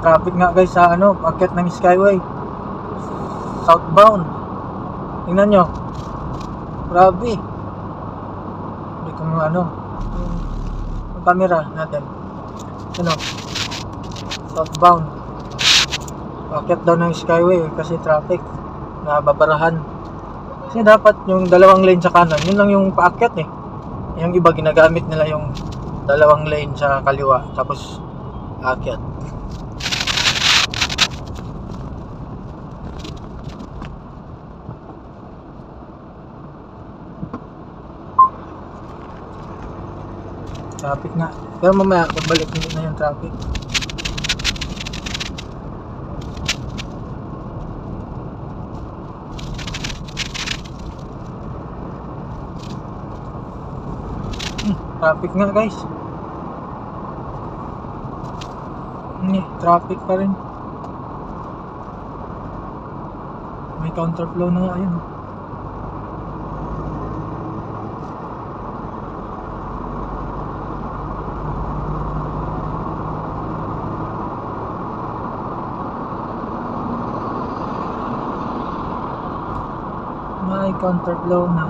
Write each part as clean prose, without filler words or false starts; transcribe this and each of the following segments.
Traffic nga guys sa ano, paakyat ng Skyway. Southbound. Tingnan nyo. Grabe. Hindi ko ano, yung camera natin. Ano? Southbound. Paakyat daw ng Skyway kasi traffic. Nababarahan. Kasi dapat yung dalawang lane sa kanan, yun lang yung paakyat eh. Yung iba ginagamit nila yung dalawang lane sa kaliwa tapos aakyat. Traffic nga. Pero mamaya pagbalik hindi na yung traffic. Traffic nga guys. Traffic pa rin. May counterflow na nga ayun. May counterflow na.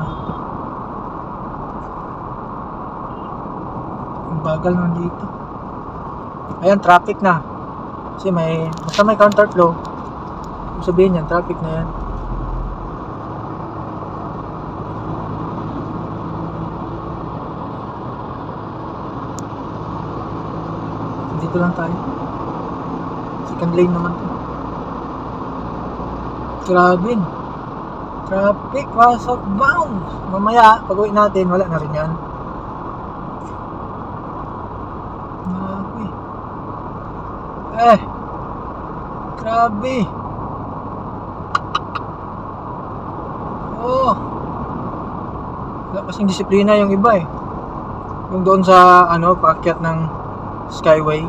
Bagal naman dito. Ayan, traffic na. Kasi basta may counterflow, sabihin yan, traffic na yan. Dito lang tayo. Second lane naman to. Grabe. Traffic, southbound. Mamaya, pag uwi natin, wala na rin yan. Grabe. Oh. Wala kasing disiplina yung iba eh. Yung doon sa ano, paakyat ng Skyway.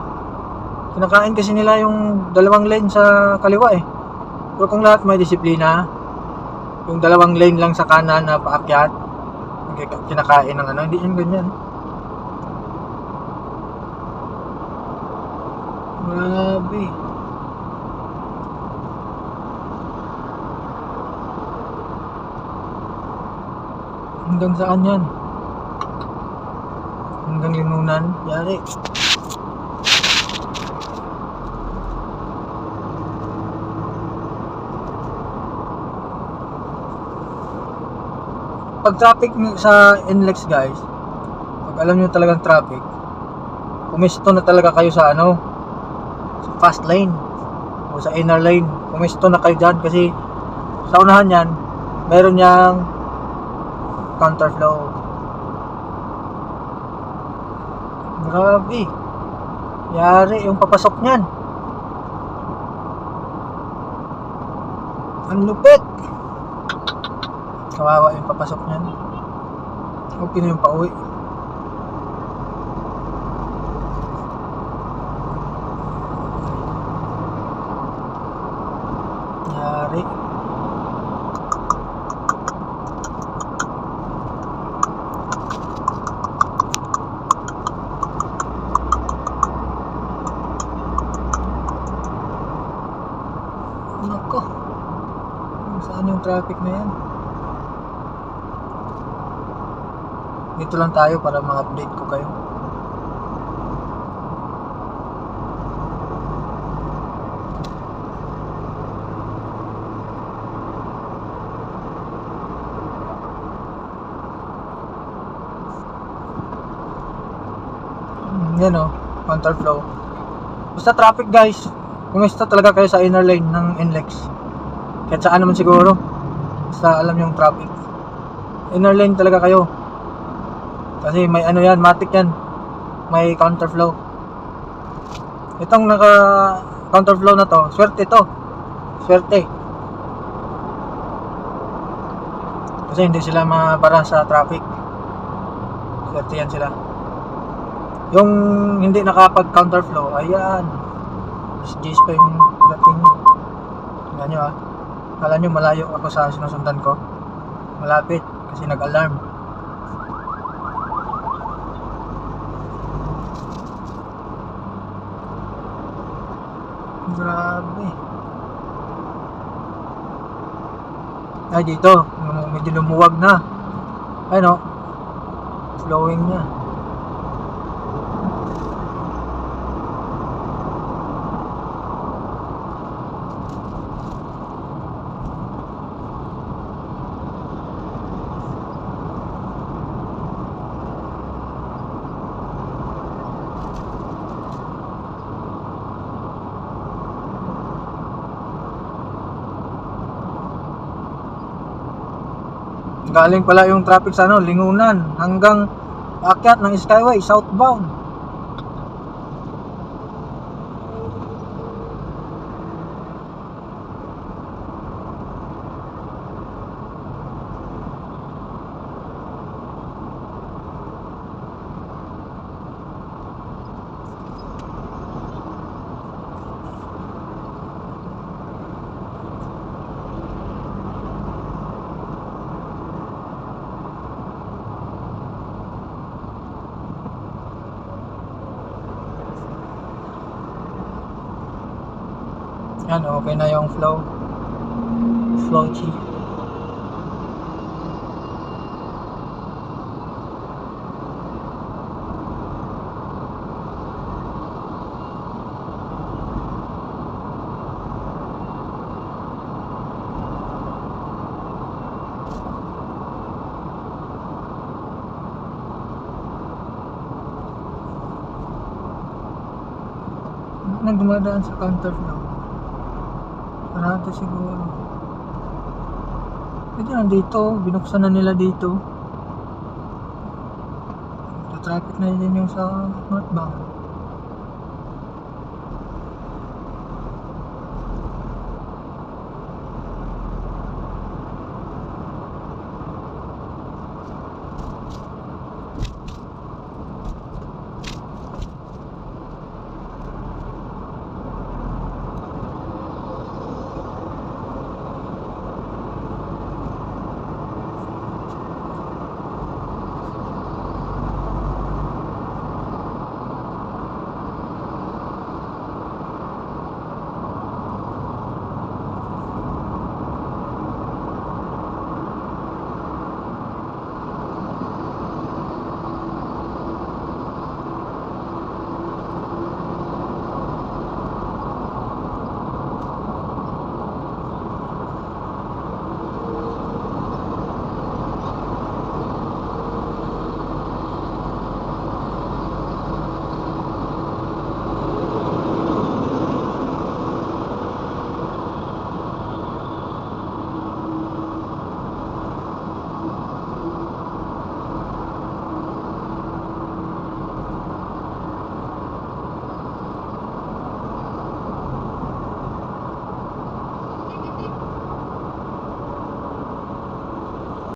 Kinakain kasi nila yung dalawang lane sa kaliwa eh. Pero kung lahat may disiplina, yung dalawang lane lang sa kanan na paakyat, kinakain ng ano, hindi yan ganyan. Grabe. Hanggang saan yan? Hanggang Linunan? Yari. Pag traffic sa NLEX guys, pag alam nyo talagang traffic, pumisto na talaga kayo sa ano, sa fast lane o sa inner lane. Pumisto na kayo dyan kasi sa unahan yan meron yang counterflow. Grabe. Yari yung papasok niyan. Ang lupit. Kawawa yung papasok niyan. Okay na yung pauwi. Yari. Nako. Saan yung traffic na yan? Dito lang tayo para ma-update ko kayo. Yan o, counterflow. Basta traffic guys, kumusta talaga kayo sa inner lane ng NLEX. Kahit saan naman siguro, basta alam yung traffic. Inner lane talaga kayo. Kasi may ano yan, matic yan. May counterflow. Itong naka counterflow na to, swerte to. Swerte. Kasi hindi sila mabara sa traffic. Swerte yan sila. Yung hindi nakapag counterflow, ayan. Gis pa yung dating. Tingnan nyo ah. Kala nyo malayo ako sa sinusundan ko. Malapit kasi nag-alarm. Grabe. Ay, dito. Medyo lumuwag na. Ayun, flowing niya. Galing pala yung traffic sa Lingunan hanggang akyat ng Skyway southbound. Yan, okay na yung flow G. Nang dumadaan sa counter flow. Parado siguro. Pwede nandito, binuksan na nila dito. Traffic na din yung sa northbound.